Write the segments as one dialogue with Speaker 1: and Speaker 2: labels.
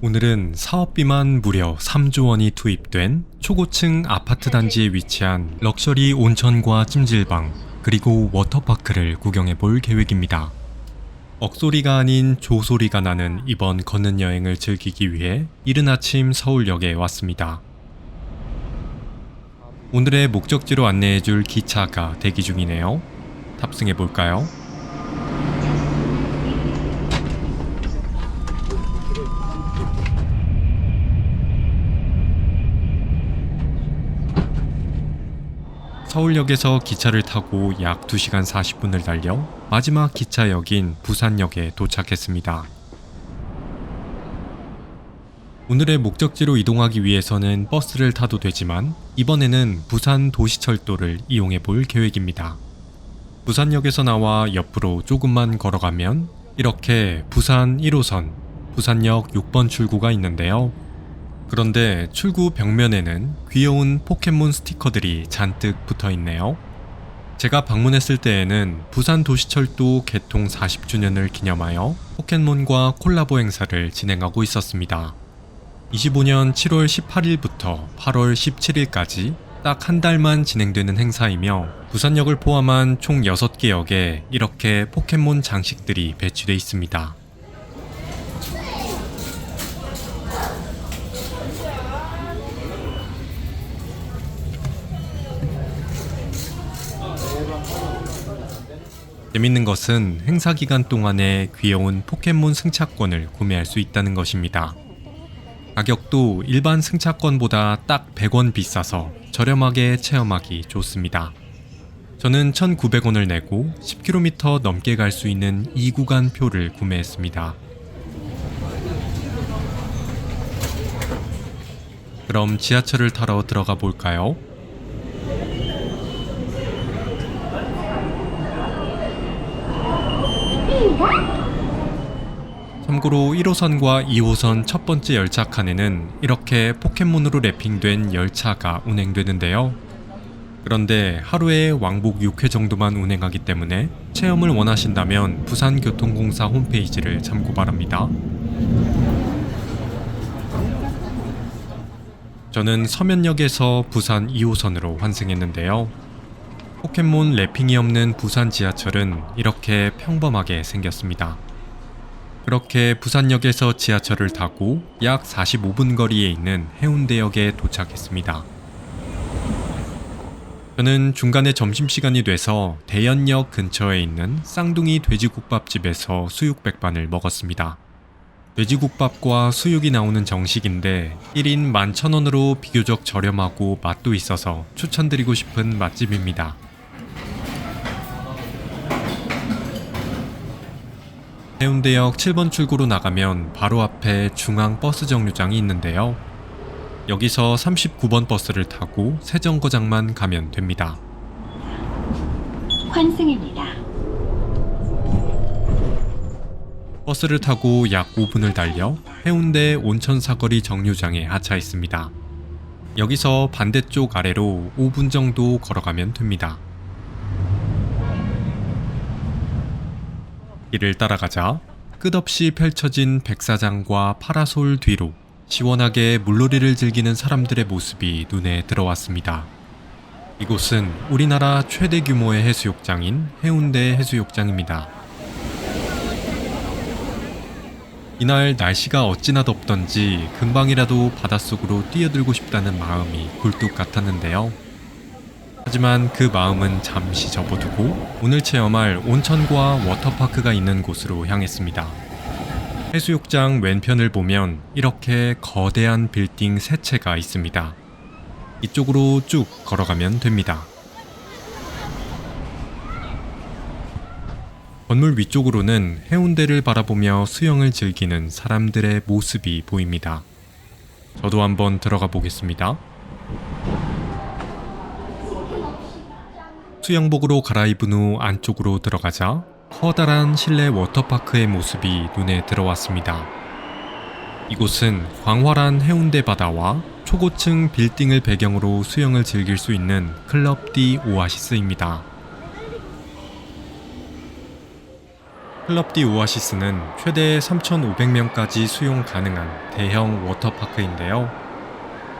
Speaker 1: 오늘은 사업비만 무려 3조 원이 투입된 초고층 아파트 단지에 위치한 럭셔리 온천과 찜질방 그리고 워터파크를 구경해 볼 계획입니다. 억소리가 아닌 조소리가 나는 이번 걷는 여행을 즐기기 위해 이른 아침 서울역에 왔습니다. 오늘의 목적지로 안내해줄 기차가 대기 중이네요. 탑승해 볼까요? 서울역에서 기차를 타고 약 2시간 40분을 달려 마지막 기차역인 부산역에 도착했습니다. 오늘의 목적지로 이동하기 위해서는 버스를 타도 되지만 이번에는 부산 도시철도를 이용해 볼 계획입니다. 부산역에서 나와 옆으로 조금만 걸어가면 이렇게 부산 1호선, 부산역 6번 출구가 있는데요. 그런데 출구 벽면에는 귀여운 포켓몬 스티커들이 잔뜩 붙어 있네요. 제가 방문했을 때에는 부산 도시철도 개통 40주년을 기념하여 포켓몬과 콜라보 행사를 진행하고 있었습니다. 25년 7월 18일부터 8월 17일까지 딱 한 달만 진행되는 행사이며 부산역을 포함한 총 6개 역에 이렇게 포켓몬 장식들이 배치되어 있습니다. 재밌는 것은 행사 기간 동안에 귀여운 포켓몬 승차권을 구매할 수 있다는 것입니다. 가격도 일반 승차권보다 딱 100원 비싸서 저렴하게 체험하기 좋습니다. 저는 1,900원을 내고 10km 넘게 갈 수 있는 2구간 표를 구매했습니다. 그럼 지하철을 타러 들어가 볼까요? 참고로 1호선과 2호선 첫 번째 열차 칸에는 이렇게 포켓몬으로 랩핑된 열차가 운행되는데요. 그런데 하루에 왕복 6회 정도만 운행하기 때문에 체험을 원하신다면 부산교통공사 홈페이지를 참고 바랍니다. 저는 서면역에서 부산 2호선으로 환승했는데요. 포켓몬 랩핑이 없는 부산 지하철은 이렇게 평범하게 생겼습니다. 그렇게 부산역에서 지하철을 타고 약 45분 거리에 있는 해운대역에 도착했습니다. 저는 중간에 점심시간이 돼서 대연역 근처에 있는 쌍둥이 돼지국밥집에서 수육백반을 먹었습니다. 돼지국밥과 수육이 나오는 정식인데 1인 11,000원으로 비교적 저렴하고 맛도 있어서 추천드리고 싶은 맛집입니다. 해운대역 7번 출구로 나가면 바로 앞에 중앙 버스 정류장이 있는데요. 여기서 39번 버스를 타고 세정거장만 가면 됩니다.
Speaker 2: 환승입니다.
Speaker 1: 버스를 타고 약 5분을 달려 해운대 온천사거리 정류장에 하차했습니다. 여기서 반대쪽 아래로 5분 정도 걸어가면 됩니다. 길을 따라가자 끝없이 펼쳐진 백사장과 파라솔 뒤로 시원하게 물놀이를 즐기는 사람들의 모습이 눈에 들어왔습니다. 이곳은 우리나라 최대 규모의 해수욕장인 해운대 해수욕장입니다. 이날 날씨가 어찌나 덥던지 금방이라도 바닷속으로 뛰어들고 싶다는 마음이 굴뚝 같았는데요. 하지만 그 마음은 잠시 접어두고 오늘 체험할 온천과 워터파크가 있는 곳으로 향했습니다. 해수욕장 왼편을 보면 이렇게 거대한 빌딩 세 채가 있습니다. 이쪽으로 쭉 걸어가면 됩니다. 건물 위쪽으로는 해운대를 바라보며 수영을 즐기는 사람들의 모습이 보입니다. 저도 한번 들어가 보겠습니다. 수영복으로 갈아입은 후 안쪽으로 들어가자 커다란 실내 워터파크의 모습이 눈에 들어왔습니다. 이곳은 광활한 해운대 바다와 초고층 빌딩을 배경으로 수영을 즐길 수 있는 클럽 디 오아시스입니다. 클럽 디 오아시스는 최대 3,500명까지 수용 가능한 대형 워터파크인데요.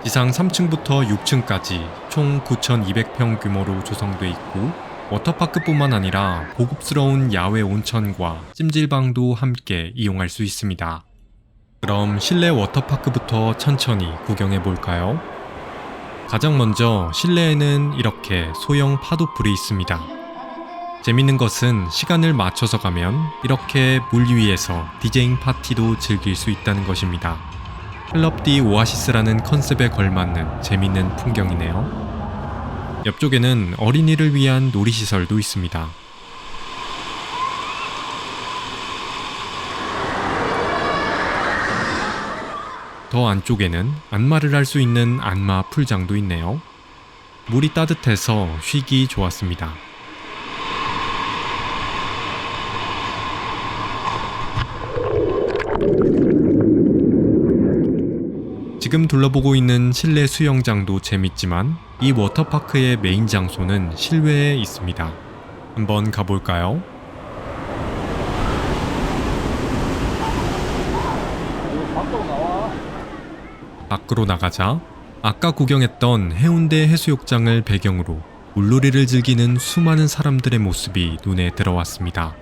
Speaker 1: 지상 3층부터 6층까지 총 9,200평 규모로 조성돼 있고 워터파크뿐만 아니라 고급스러운 야외 온천과 찜질방도 함께 이용할 수 있습니다. 그럼 실내 워터파크부터 천천히 구경해 볼까요? 가장 먼저 실내에는 이렇게 소형 파도풀이 있습니다. 재밌는 것은 시간을 맞춰서 가면 이렇게 물 위에서 디제잉 파티도 즐길 수 있다는 것입니다. 클럽 디 오아시스라는 컨셉에 걸맞는 재밌는 풍경이네요. 옆쪽에는 어린이를 위한 놀이시설도 있습니다. 더 안쪽에는 안마를 할 수 있는 안마 풀장도 있네요. 물이 따뜻해서 쉬기 좋았습니다. 지금 둘러보고 있는 실내 수영장도 재밌지만 이 워터파크의 메인 장소는 실외에 있습니다. 한번 가볼까요? 밖으로 나가자 아까 구경했던 해운대 해수욕장을 배경으로 물놀이를 즐기는 수많은 사람들의 모습이 눈에 들어왔습니다.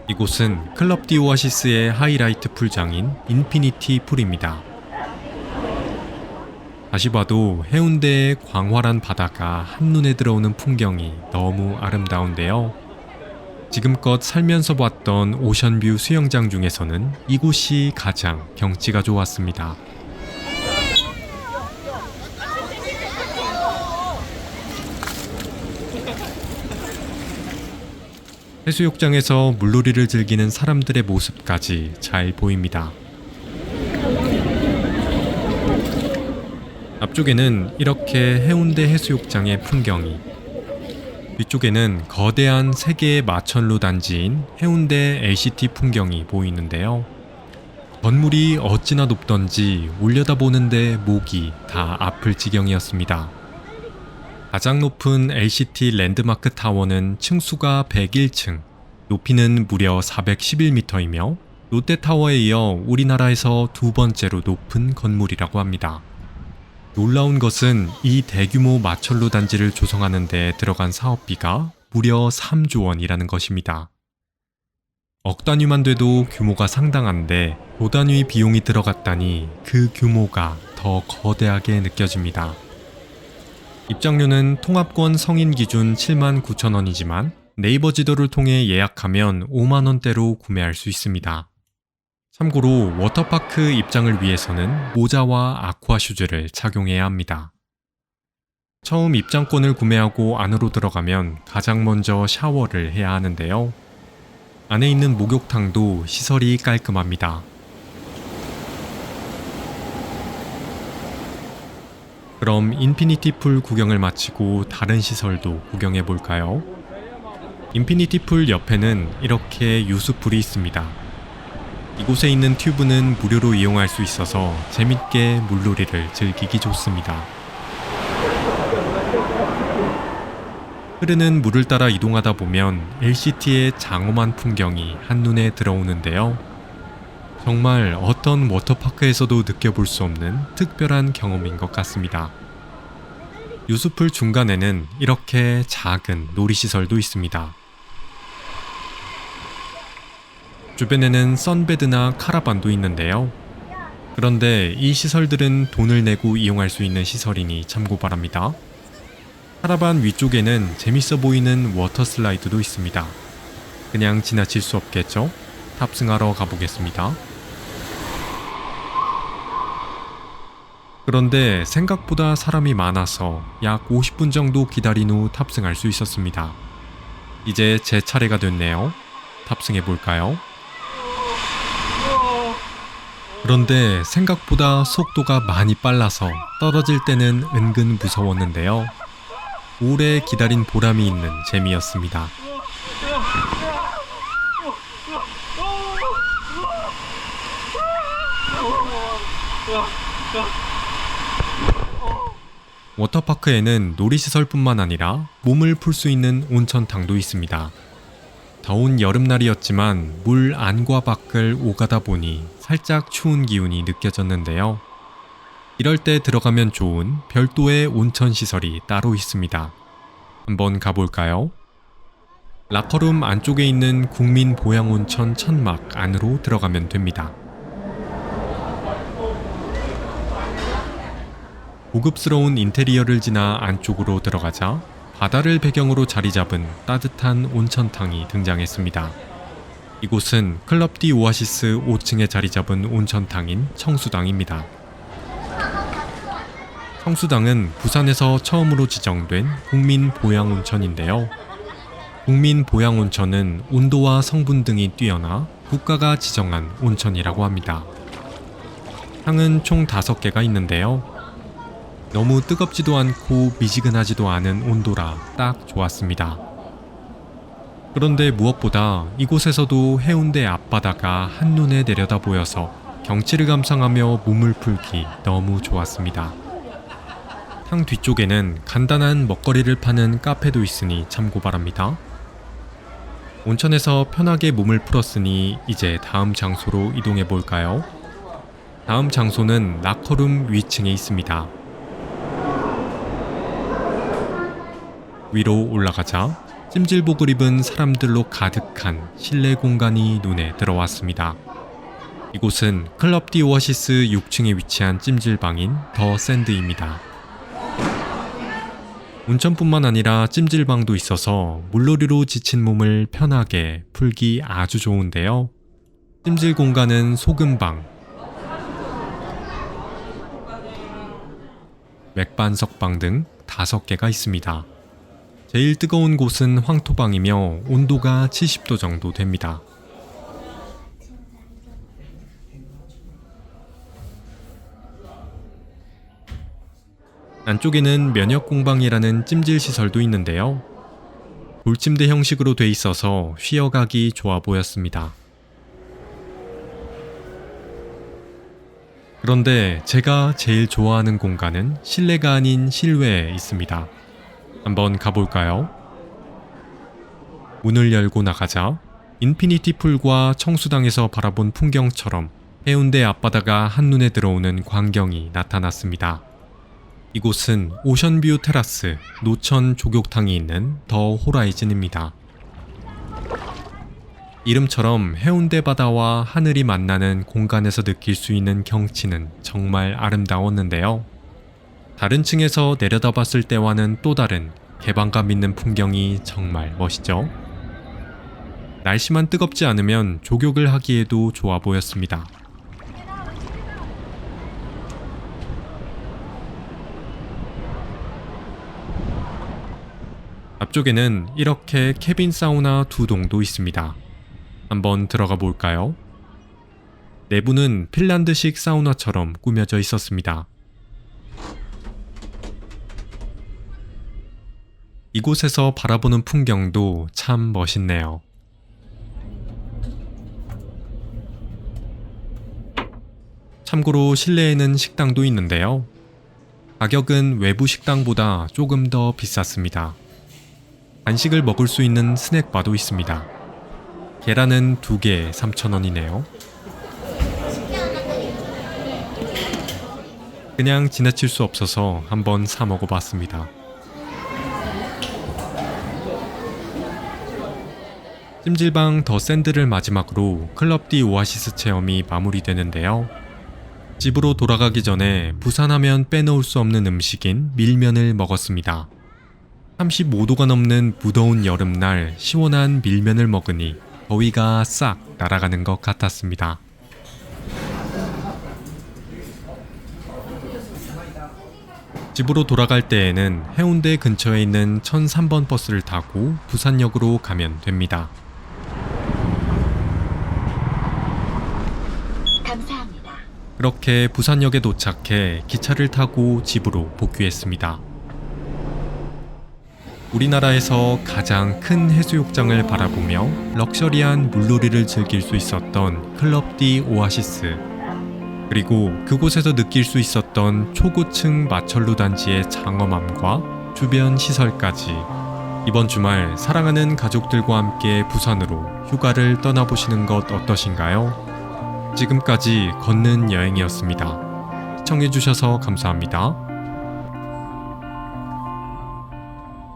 Speaker 1: 이곳은 클럽 디 오아시스의 하이라이트 풀장인 인피니티 풀입니다. 다시 봐도 해운대의 광활한 바다가 한눈에 들어오는 풍경이 너무 아름다운데요. 지금껏 살면서 봤던 오션뷰 수영장 중에서는 이곳이 가장 경치가 좋았습니다. 해수욕장에서 물놀이를 즐기는 사람들의 모습까지 잘 보입니다. 앞쪽에는 이렇게 해운대 해수욕장의 풍경이, 뒤쪽에는 거대한 세계의 마천루 단지인 해운대 LCT 풍경이 보이는데요. 건물이 어찌나 높던지 올려다보는데 목이 다 아플 지경이었습니다. 가장 높은 LCT 랜드마크 타워는 층수가 101층, 높이는 무려 411m이며 롯데타워에 이어 우리나라에서 두 번째로 높은 건물이라고 합니다. 놀라운 것은 이 대규모 마천루 단지를 조성하는 데 들어간 사업비가 무려 3조 원이라는 것입니다. 억 단위만 돼도 규모가 상당한데 조 단위 비용이 들어갔다니 그 규모가 더 거대하게 느껴집니다. 입장료는 통합권 성인 기준 79,000원이지만 네이버 지도를 통해 예약하면 5만원대로 구매할 수 있습니다. 참고로 워터파크 입장을 위해서는 모자와 아쿠아 슈즈를 착용해야 합니다. 처음 입장권을 구매하고 안으로 들어가면 가장 먼저 샤워를 해야 하는데요. 안에 있는 목욕탕도 시설이 깔끔합니다. 그럼 인피니티 풀 구경을 마치고 다른 시설도 구경해 볼까요? 인피니티 풀 옆에는 이렇게 유수풀이 있습니다. 이곳에 있는 튜브는 무료로 이용할 수 있어서 재밌게 물놀이를 즐기기 좋습니다. 흐르는 물을 따라 이동하다 보면 LCT의 장엄한 풍경이 한눈에 들어오는데요. 정말 어떤 워터파크에서도 느껴볼 수 없는 특별한 경험인 것 같습니다. 유수풀 중간에는 이렇게 작은 놀이시설도 있습니다. 주변에는 선베드나 카라반도 있는데요. 그런데 이 시설들은 돈을 내고 이용할 수 있는 시설이니 참고 바랍니다. 카라반 위쪽에는 재밌어 보이는 워터 슬라이드도 있습니다. 그냥 지나칠 수 없겠죠? 탑승하러 가보겠습니다. 그런데 생각보다 사람이 많아서 약 50분 정도 기다린 후 탑승할 수 있었습니다. 이제 제 차례가 됐네요. 탑승해 볼까요? 그런데 생각보다 속도가 많이 빨라서 떨어질 때는 은근 무서웠는데요. 오래 기다린 보람이 있는 재미였습니다. 워터파크에는 놀이시설뿐만 아니라 몸을 풀 수 있는 온천탕도 있습니다. 더운 여름날이었지만 물 안과 밖을 오가다 보니 살짝 추운 기운이 느껴졌는데요. 이럴 때 들어가면 좋은 별도의 온천 시설이 따로 있습니다. 한번 가볼까요? 라커룸 안쪽에 있는 국민보양온천 천막 안으로 들어가면 됩니다. 고급스러운 인테리어를 지나 안쪽으로 들어가자 바다를 배경으로 자리 잡은 따뜻한 온천탕이 등장했습니다. 이곳은 클럽디 오아시스 5층에 자리 잡은 온천탕인 청수당입니다. 청수당은 부산에서 처음으로 지정된 국민보양온천인데요. 국민보양온천은 온도와 성분 등이 뛰어나 국가가 지정한 온천이라고 합니다. 탕은 총 5개가 있는데요. 너무 뜨겁지도 않고 미지근하지도 않은 온도라 딱 좋았습니다. 그런데 무엇보다 이곳에서도 해운대 앞바다가 한눈에 내려다 보여서 경치를 감상하며 몸을 풀기 너무 좋았습니다. 탕 뒤쪽에는 간단한 먹거리를 파는 카페도 있으니 참고 바랍니다. 온천에서 편하게 몸을 풀었으니 이제 다음 장소로 이동해 볼까요? 다음 장소는 라커룸 위층에 있습니다. 위로 올라가자 찜질복을 입은 사람들로 가득한 실내 공간이 눈에 들어왔습니다. 이곳은 클럽디 오아시스 6층에 위치한 찜질방인 더 샌드입니다. 온천뿐만 아니라 찜질방도 있어서 물놀이로 지친 몸을 편하게 풀기 아주 좋은데요. 찜질 공간은 소금방, 맥반석방 등 5개가 있습니다. 제일 뜨거운 곳은 황토방이며 온도가 70도 정도 됩니다. 안쪽에는 면역공방이라는 찜질 시설도 있는데요. 돌침대 형식으로 돼 있어서 쉬어가기 좋아 보였습니다. 그런데 제가 제일 좋아하는 공간은 실내가 아닌 실외에 있습니다. 한번 가볼까요? 문을 열고 나가자 인피니티 풀과 청수당에서 바라본 풍경처럼 해운대 앞바다가 한눈에 들어오는 광경이 나타났습니다. 이곳은 오션뷰 테라스 노천 조격탕이 있는 더 호라이즌입니다. 이름처럼 해운대 바다와 하늘이 만나는 공간에서 느낄 수 있는 경치는 정말 아름다웠는데요. 다른 층에서 내려다봤을 때와는 또 다른 개방감 있는 풍경이 정말 멋있죠? 날씨만 뜨겁지 않으면 조격을 하기에도 좋아 보였습니다. 앞쪽에는 이렇게 캐빈 사우나 2동도 있습니다. 한번 들어가 볼까요? 내부는 핀란드식 사우나처럼 꾸며져 있었습니다. 이곳에서 바라보는 풍경도 참 멋있네요. 참고로 실내에는 식당도 있는데요. 가격은 외부 식당보다 조금 더 비쌌습니다. 간식을 먹을 수 있는 스낵바도 있습니다. 계란은 2개에 3,000원이네요. 그냥 지나칠 수 없어서 한번 사 먹어봤습니다. 찜질방 더 샌드를 마지막으로 클럽디 오아시스 체험이 마무리되는데요. 집으로 돌아가기 전에 부산하면 빼놓을 수 없는 음식인 밀면을 먹었습니다. 35도가 넘는 무더운 여름날 시원한 밀면을 먹으니 더위가 싹 날아가는 것 같았습니다. 집으로 돌아갈 때에는 해운대 근처에 있는 1003번 버스를 타고 부산역으로 가면 됩니다.
Speaker 2: 감사합니다.
Speaker 1: 그렇게 부산역에 도착해 기차를 타고 집으로 복귀했습니다. 우리나라에서 가장 큰 해수욕장을 바라보며 럭셔리한 물놀이를 즐길 수 있었던 클럽디 오아시스, 그리고 그곳에서 느낄 수 있었던 초고층 마철로 단지의 장엄함과 주변 시설까지 이번 주말 사랑하는 가족들과 함께 부산으로 휴가를 떠나보시는 것 어떠신가요? 지금까지 걷는 여행이었습니다. 시청해주셔서 감사합니다.